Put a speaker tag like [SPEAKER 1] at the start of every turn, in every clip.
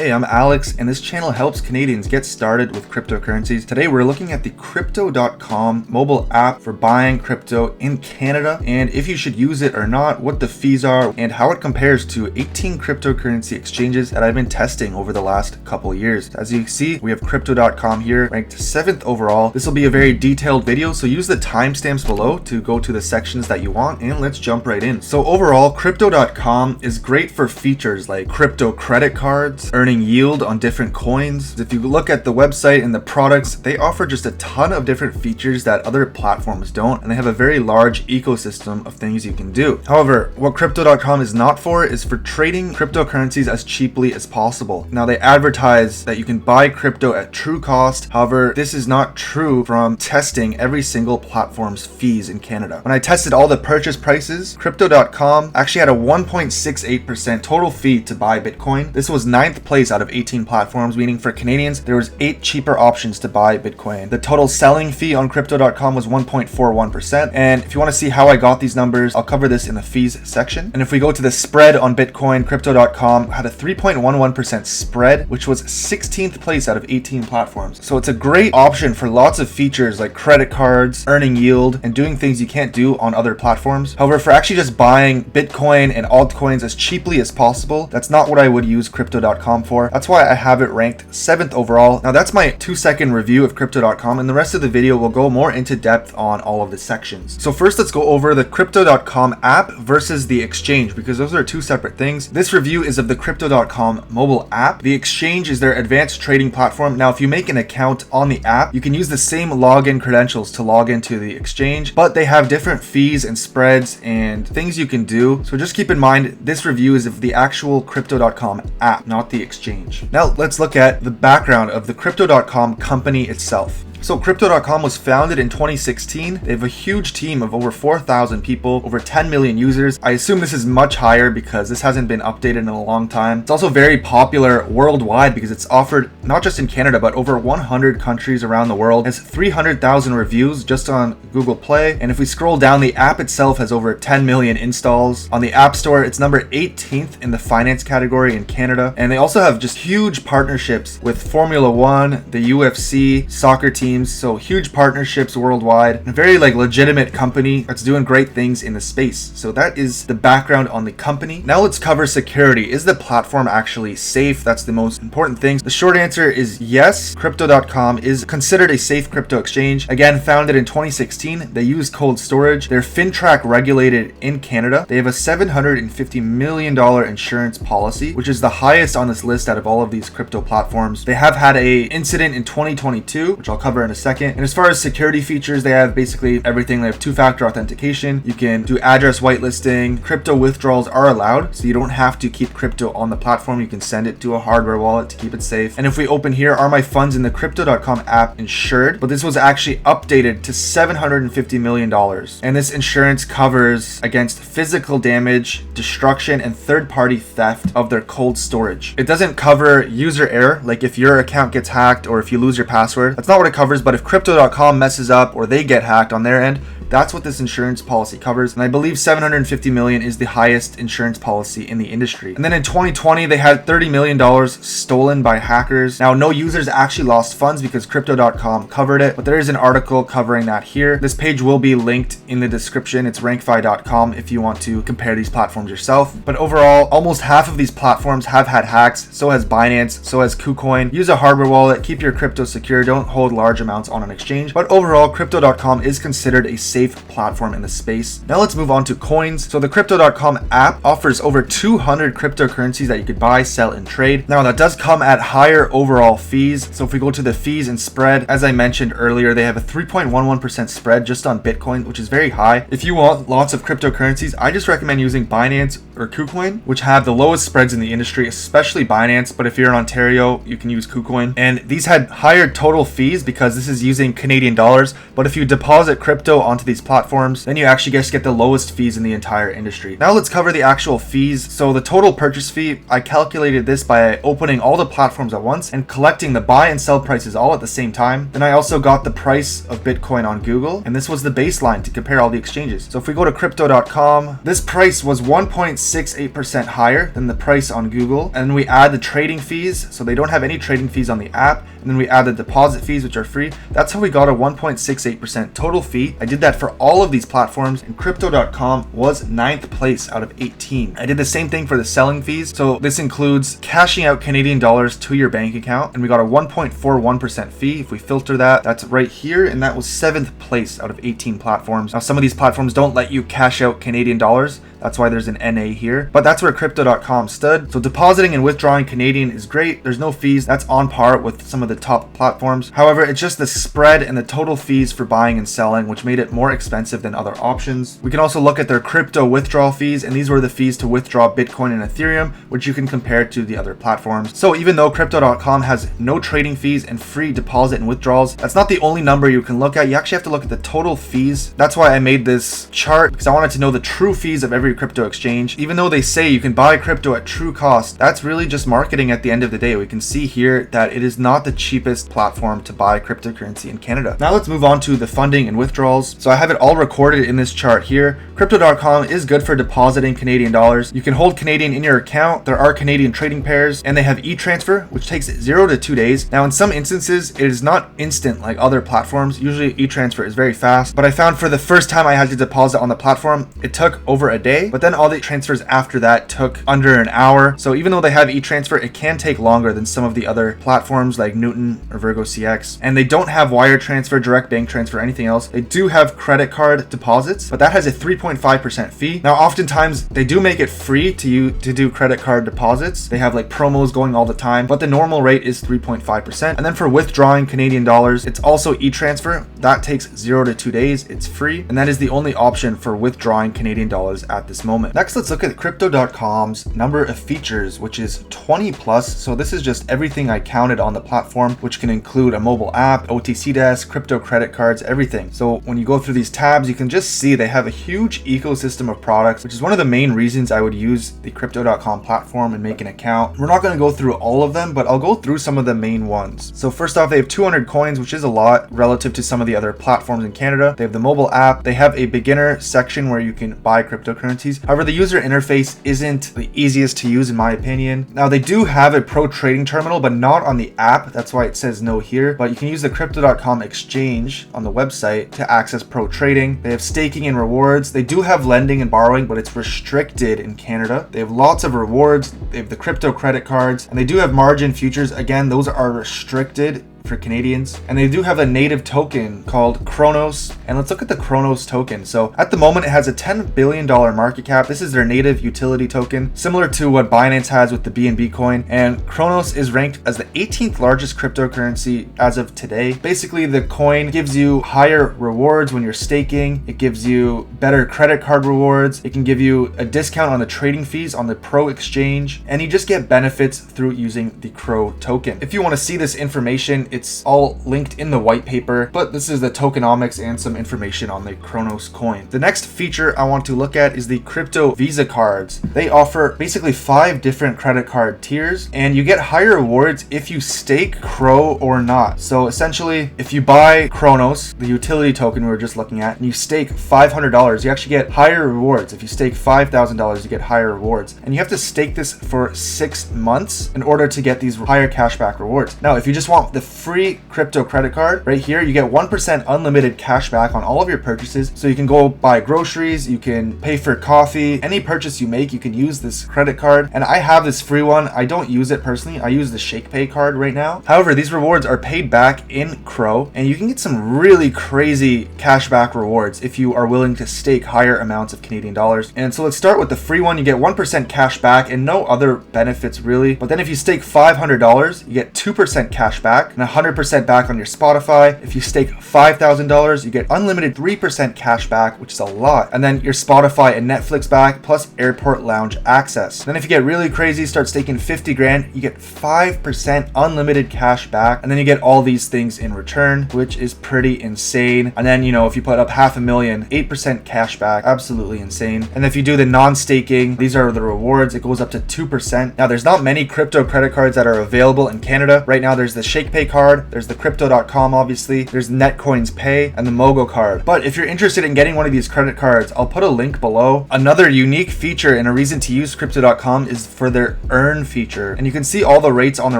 [SPEAKER 1] Hey, I'm Alex, and this channel helps Canadians get started with cryptocurrencies. Today we're looking at the Crypto.com mobile app for buying crypto in Canada, and if you should use it or not, what the fees are, and how it compares to 18 cryptocurrency exchanges that I've been testing over the last couple years. As you can see, we have Crypto.com here, ranked 7th overall. This will be a very detailed video, so use the timestamps below to go to the sections that you want, and let's jump right in. So overall, Crypto.com is great for features like crypto credit cards, earning yield on different coins. If you look at the website and the products, they offer just a ton of different features that other platforms don't, and they have a very large ecosystem of things you can do. However, what Crypto.com is not for is for trading cryptocurrencies as cheaply as possible. Now, they advertise that you can buy crypto at true cost. However, this is not true from testing every single platform's fees in Canada. When I tested all the purchase prices, Crypto.com actually had a 1.68% total fee to buy Bitcoin. This was 9th place out of 18 platforms, meaning for Canadians, there was 8 cheaper options to buy Bitcoin. The total selling fee on Crypto.com was 1.41%. And if you want to see how I got these numbers, I'll cover this in the fees section. And if we go to the spread on Bitcoin, Crypto.com had a 3.11% spread, which was 16th place out of 18 platforms. So it's a great option for lots of features like credit cards, earning yield, and doing things you can't do on other platforms. However, for actually just buying Bitcoin and altcoins as cheaply as possible, that's not what I would use Crypto.com for. That's why I have it ranked 7th overall. Now that's my 2-second review of Crypto.com, and the rest of the video will go more into depth on all of the sections. So first, let's go over the Crypto.com app versus the exchange, because those are two separate things. This review is of the Crypto.com mobile app. The exchange is their advanced trading platform. Now, if you make an account on the app, you can use the same login credentials to log into the exchange, but they have different fees and spreads and things you can do. So just keep in mind, this review is of the actual Crypto.com app, not the exchange. Now let's look at the background of the Crypto.com company itself. So Crypto.com was founded in 2016. They have a huge team of over 4,000 people, over 10 million users. I assume this is much higher because this hasn't been updated in a long time. It's also very popular worldwide because it's offered not just in Canada, but over 100 countries around the world. It has 300,000 reviews just on Google Play. And if we scroll down, the app itself has over 10 million installs. On the App Store, it's number 18th in the finance category in Canada. And they also have just huge partnerships with Formula One, the UFC, soccer teams. So huge partnerships worldwide, a very legitimate company that's doing great things in the space. So that is the background on the company. Now let's cover security. Is the platform actually safe? That's the most important thing. The short answer is yes. Crypto.com is considered a safe crypto exchange. Again, founded in 2016. They use cold storage. They're FinTrack regulated in Canada. They have a $750 million insurance policy, which is the highest on this list out of all of these crypto platforms. They have had a incident in 2022, which I'll cover in a second. And as far as security features, they have basically everything. They have 2-factor authentication. You can do address whitelisting. Crypto withdrawals are allowed, so you don't have to keep crypto on the platform. You can send it to a hardware wallet to keep it safe. And if we open here, are my funds in the Crypto.com app insured? But this was actually updated to $750 million. And this insurance covers against physical damage, destruction, and third-party theft of their cold storage. It doesn't cover user error, like if your account gets hacked or if you lose your password. That's not what it covers. But if Crypto.com messes up or they get hacked on their end, that's what this insurance policy covers. And I believe $750 million is the highest insurance policy in the industry. And then in 2020, they had $30 million stolen by hackers. Now, no users actually lost funds because Crypto.com covered it, but there is an article covering that here. This page will be linked in the description. It's rankfi.com if you want to compare these platforms yourself. But overall, almost half of these platforms have had hacks. So has Binance, so has KuCoin. Use a hardware wallet, keep your crypto secure, don't hold large amounts on an exchange. But overall, Crypto.com is considered a safe platform in the space. Now let's move on to coins. So the Crypto.com app offers over 200 cryptocurrencies that you could buy, sell, and trade. Now that does come at higher overall fees. So if we go to the fees and spread, as I mentioned earlier, they have a 3.11% spread just on Bitcoin, which is very high. If you want lots of cryptocurrencies, I just recommend using Binance or KuCoin, which have the lowest spreads in the industry, especially Binance. But if you're in Ontario, you can use KuCoin. And these had higher total fees because this is using Canadian dollars. But if you deposit crypto onto these platforms, then you actually just get the lowest fees in the entire industry. Now let's cover the actual fees. So the total purchase fee, I calculated this by opening all the platforms at once and collecting the buy and sell prices all at the same time. Then I also got the price of Bitcoin on Google, and this was the baseline to compare all the exchanges. So if we go to Crypto.com, this price was 1.6 1.68% higher than the price on Google. And then we add the trading fees, so they don't have any trading fees on the app. And then we add the deposit fees, which are free. That's how we got a 1.68% total fee. I did that for all of these platforms, and Crypto.com was 9th place out of 18. I did the same thing for the selling fees. So this includes cashing out Canadian dollars to your bank account, and we got a 1.41% fee. If we filter that, that's right here, and that was 7th place out of 18 platforms. Now, some of these platforms don't let you cash out Canadian dollars. That's why there's an NA here, but that's where Crypto.com stood. So depositing and withdrawing Canadian is great. There's no fees. That's on par with some of the top platforms. However, it's just the spread and the total fees for buying and selling, which made it more expensive than other options. We can also look at their crypto withdrawal fees, and these were the fees to withdraw Bitcoin and Ethereum, which you can compare to the other platforms. So even though Crypto.com has no trading fees and free deposit and withdrawals, that's not the only number you can look at. You actually have to look at the total fees. That's why I made this chart, because I wanted to know the true fees of every crypto exchange. Even though they say you can buy crypto at true cost, that's really just marketing at the end of the day. We can see here that it is not the cheapest platform to buy cryptocurrency in Canada. Now let's move on to the funding and withdrawals. So I have it all recorded in this chart here. Crypto.com is good for depositing Canadian dollars. You can hold Canadian in your account. There are Canadian trading pairs, and they have e-transfer, which takes 0 to 2 days. Now in some instances, it is not instant like other platforms. Usually e-transfer is very fast, but I found for the first time I had to deposit on the platform, it took over a day, but then all the transfers after that took under an hour. So even though they have e-transfer, it can take longer than some of the other platforms like Newton or Virgo CX. And they don't have wire transfer, direct bank transfer, anything else. They do have credit card deposits, but that has a 3.5% fee. Now, oftentimes they do make it free to do credit card deposits. They have like promos going all the time, but the normal rate is 3.5%. And then for withdrawing Canadian dollars, it's also e-transfer. That takes 0 to 2 days. It's free. And that is the only option for withdrawing Canadian dollars at this moment. Next, let's look at Crypto.com's number of features, which is 20 plus. So this is just everything I counted on the platform, which can include a mobile app, OTC desk, crypto credit cards, everything. So when you go through these tabs, you can just see they have a huge ecosystem of products, which is one of the main reasons I would use the Crypto.com platform and make an account. We're not going to go through all of them, but I'll go through some of the main ones. So first off, they have 200 coins, which is a lot relative to some of the other platforms in Canada. They have the mobile app. They have a beginner section where you can buy cryptocurrencies. However, the user interface isn't the easiest to use in my opinion. Now they do have a pro trading terminal, but not on the app. That's why it says no here, but you can use the Crypto.com exchange on the website to access pro trading. They have staking and rewards. They do have lending and borrowing, but it's restricted in Canada. They have lots of rewards. They have the crypto credit cards, and they do have margin futures. Again, those are restricted for Canadians, and they do have a native token called Chronos. And let's look at the Chronos token. So at the moment, it has a $10 billion market cap. This is their native utility token, similar to what Binance has with the BNB coin. And Chronos is ranked as the 18th largest cryptocurrency as of today. Basically, the coin gives you higher rewards when you're staking. It gives you better credit card rewards. It can give you a discount on the trading fees on the Pro exchange, and you just get benefits through using the CRO token. If you want to see this information, it's all linked in the white paper, but this is the tokenomics and some information on the Chronos coin. The next feature I want to look at is the crypto Visa cards. They offer basically 5 different credit card tiers, and you get higher rewards if you stake CRO or not. So essentially, if you buy Chronos, the utility token we were just looking at, and you stake $500, you actually get higher rewards. If you stake $5,000, you get higher rewards. And you have to stake this for 6 months in order to get these higher cashback rewards. Now, if you just want the free crypto credit card, right here, you get 1% unlimited cash back on all of your purchases. So you can go buy groceries, you can pay for coffee, any purchase you make, you can use this credit card. And I have this free one. I don't use it personally. I use the ShakePay card right now. However, these rewards are paid back in CRO, and you can get some really crazy cashback rewards if you are willing to stake higher amounts of Canadian dollars. And so let's start with the free one. You get 1% cash back and no other benefits really. But then if you stake $500, you get 2% cash back and 100% back on your Spotify. If you stake $5,000, you get unlimited 3% cash back, which is a lot. And then your Spotify and Netflix back, plus airport lounge access. Then if you get really crazy, start staking 50 grand, you get 5% unlimited cash back. And then you get all these things in return, which is pretty insane. And then, if you put up $500,000, 8% cash back, absolutely insane. And if you do the non-staking, these are the rewards. It goes up to 2%. Now, there's not many crypto credit cards that are available in Canada. Right now, there's the ShakePay card, there's the Crypto.com obviously, there's Netcoins Pay, and the Mogo card. But if you're interested in getting one of these credit cards, I'll put a link below. Another unique feature and a reason to use Crypto.com is for their earn feature. And you can see all the rates on their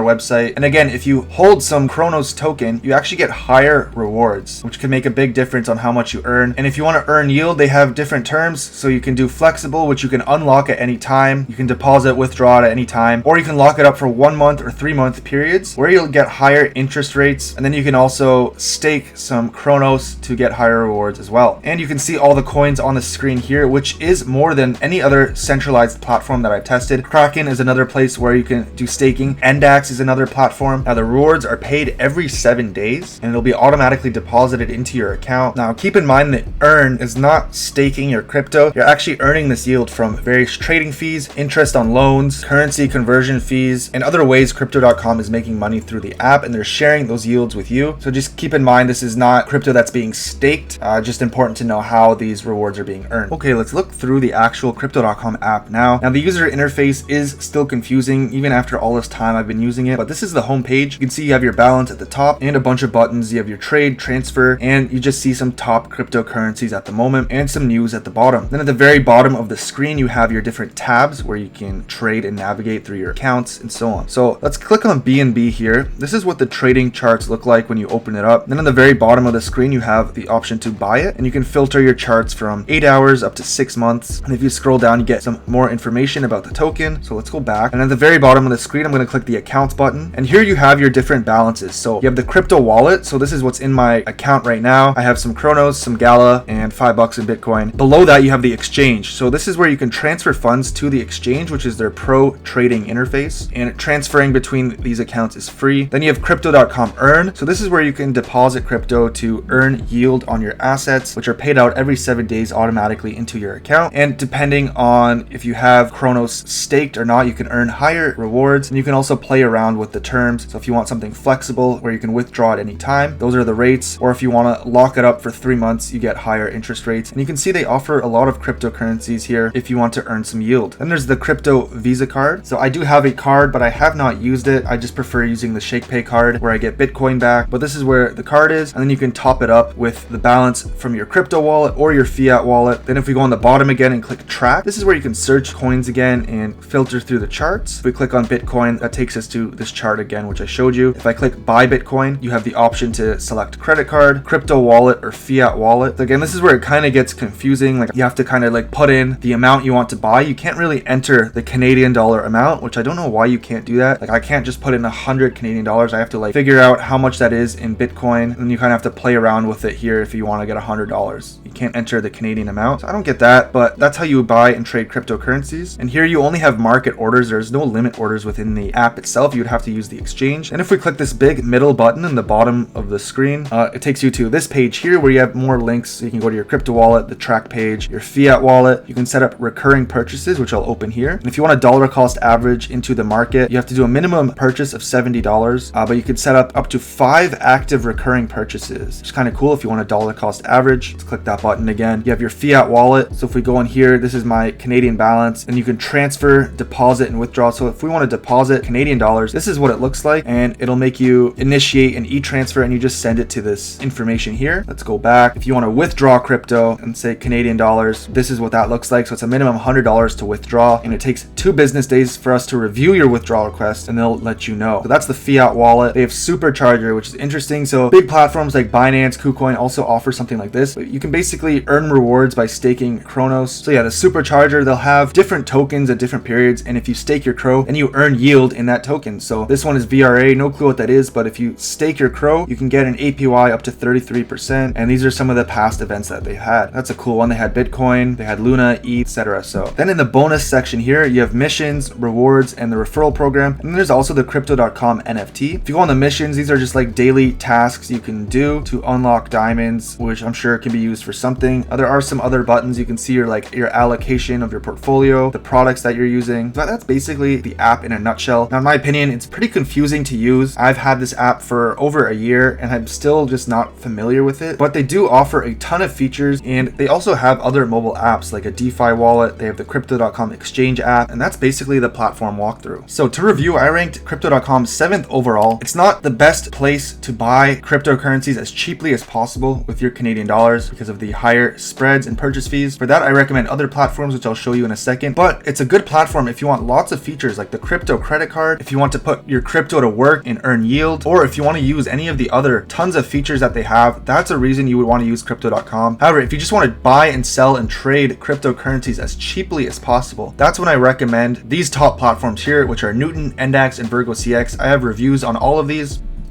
[SPEAKER 1] website. And again, if you hold some CRO token, you actually get higher rewards, which can make a big difference on how much you earn. And if you want to earn yield, they have different terms. So you can do flexible, which you can unlock at any time. You can deposit, withdraw at any time, or you can lock it up for 1 month or 3 month periods where you'll get higher interest rates. And then you can also stake some Chronos to get higher rewards as well. And you can see all the coins on the screen here, which is more than any other centralized platform that I've tested. Kraken is another place where you can do staking. Endax is another platform. Now the rewards are paid every 7 days and it'll be automatically deposited into your account. Now keep in mind that earn is not staking your crypto. You're actually earning this yield from various trading fees, interest on loans, currency conversion fees, and other ways Crypto.com is making money through the app, and they're sharing those yields with you. So just keep in mind this is not crypto that's being staked. Just important to know how these rewards are being earned. Okay, let's look through the actual Crypto.com app now. Now the user interface is still confusing even after all this time I've been using it, but this is the home page. You can see you have your balance at the top and a bunch of buttons. You have your trade, transfer, and you just see some top cryptocurrencies at the moment and some news at the bottom. Then at the very bottom of the screen, you have your different tabs where you can trade and navigate through your accounts and so on. So let's click on BNB here. This is what the trading charts look like when you open it up. Then on the very bottom of the screen, you have the option to buy it, and you can filter your charts from 8 hours up to 6 months. And if you scroll down, you get some more information about the token. So let's go back. And at the very bottom of the screen, I'm going to click the accounts button. And here you have your different balances. So you have the crypto wallet. So this is what's in my account right now. I have some Chronos, some Gala, and $5 in Bitcoin. Below that, you have the exchange. So this is where you can transfer funds to the exchange, which is their pro trading interface. And transferring between these accounts is free. Then you have Crypto.com earn. So this is where you can deposit crypto to earn yield on your assets, which are paid out every 7 days automatically into your account. And depending on if you have Chronos staked or not, you can earn higher rewards. And you can also play around with the terms. So if you want something flexible where you can withdraw at any time, those are the rates. Or if you want to lock it up for 3 months, you get higher interest rates. And you can see they offer a lot of cryptocurrencies here if you want to earn some yield. Then there's the crypto Visa card. So I do have a card, but I have not used it. I just prefer using the ShakePay card where I get Bitcoin back. But this is where the card is. And then you can top it up with the balance from your crypto wallet or your fiat wallet. Then if we go on the bottom again and click track, this is where you can search coins again and filter through the charts. If we click on Bitcoin, that takes us to this chart again, which I showed you. If I click buy Bitcoin, you have the option to select credit card, crypto wallet, or fiat wallet. So again, this is where it kind of gets confusing. Like you have to kind of like put in the amount you want to buy. You can't really enter the Canadian dollar amount, which I don't know why you can't do that. Like I can't just put in 100 Canadian dollars. I have to like figure out how much that is in Bitcoin. And you kind of have to play around with it here if you want to get $100. You can't enter the Canadian amount. So I don't get that, but that's how you buy and trade cryptocurrencies. And here you only have market orders. There's no limit orders within the app itself. You would have to use the exchange. And if we click this big middle button in the bottom of the screen, it takes you to this page here where you have more links. So you can go to your crypto wallet, the track page, your fiat wallet. You can set up recurring purchases, which I'll open here. And if you want a dollar cost average into the market, you have to do a minimum purchase of $70, but you can set up to 5 active recurring purchases. It's kind of cool if you want a dollar cost average. Let's click that button again. You have your fiat wallet. So if we go in here, this is my Canadian balance, and you can transfer, deposit, and withdraw. So if we want to deposit Canadian dollars, this is what it looks like, and it'll make you initiate an e-transfer, and you just send it to this information here. Let's go back. If you want to withdraw crypto and say Canadian dollars, this is what that looks like. So it's a minimum $100 to withdraw, and it takes 2 business days for us to review your withdrawal request, and they'll let you know. So that's the fiat wallet. They have Supercharger, which is interesting. So big platforms like Binance, KuCoin also offer something like this. But you can basically earn rewards by staking Chronos. So yeah, the Supercharger, they'll have different tokens at different periods, and if you stake your CRO, then you earn yield in that token. So this one is VRA, no clue what that is, but if you stake your CRO, you can get an APY up to 33%, and these are some of the past events that they've had. That's a cool one. They had Bitcoin, they had Luna, ETH, etc. So then in the bonus section here, you have missions, rewards, and the referral program, and then there's also the Crypto.com NFT. If you go on the missions, these are just like daily tasks you can do to unlock diamonds, which I'm sure can be used for something. There are some other buttons. You can see your allocation of your portfolio, the products that you're using. So that's basically the app in a nutshell. Now, in my opinion, it's pretty confusing to use. I've had this app for over a year and I'm still just not familiar with it, but they do offer a ton of features, and they also have other mobile apps like a DeFi wallet. They have the Crypto.com exchange app, and that's basically the platform walkthrough. So to review, I ranked Crypto.com 7th overall. It's not not the best place to buy cryptocurrencies as cheaply as possible with your Canadian dollars because of the higher spreads and purchase fees. For that, I recommend other platforms, which I'll show you in a second. But it's a good platform if you want lots of features like the crypto credit card, if you want to put your crypto to work and earn yield, or if you want to use any of the other tons of features that they have. That's a reason you would want to use Crypto.com. However, if you just want to buy and sell and trade cryptocurrencies as cheaply as possible, that's when I recommend these top platforms here, which are Newton, Endax, and Virgo CX. I have reviews on all of these,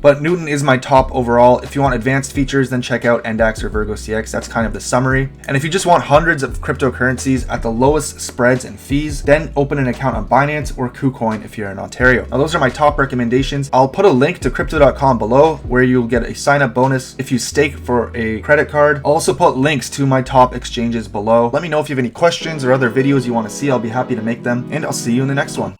[SPEAKER 1] but Newton is my top overall. If you want advanced features, then check out Endax or Virgo CX. That's kind of the summary. And if you just want hundreds of cryptocurrencies at the lowest spreads and fees, then open an account on Binance or KuCoin if you're in Ontario. Now, those are my top recommendations. I'll put a link to Crypto.com below where you'll get a sign-up bonus if you stake for a credit card. I'll also put links to my top exchanges below. Let me know if you have any questions or other videos you want to see. I'll be happy to make them, and I'll see you in the next one.